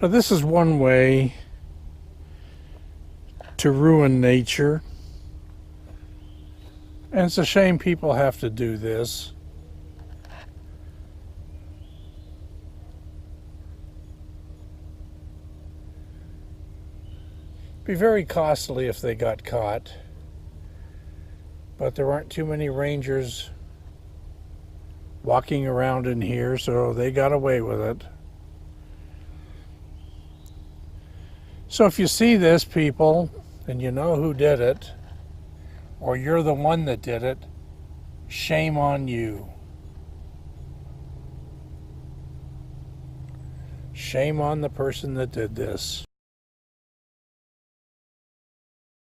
Now, this is one way to ruin nature, and it's a shame people have to do this. Be very costly if they got caught, but there aren't too many rangers walking around in here, so they got away with it. So if you see this, people, and you know who did it, or you're the one that did it, shame on you. Shame on the person that did this.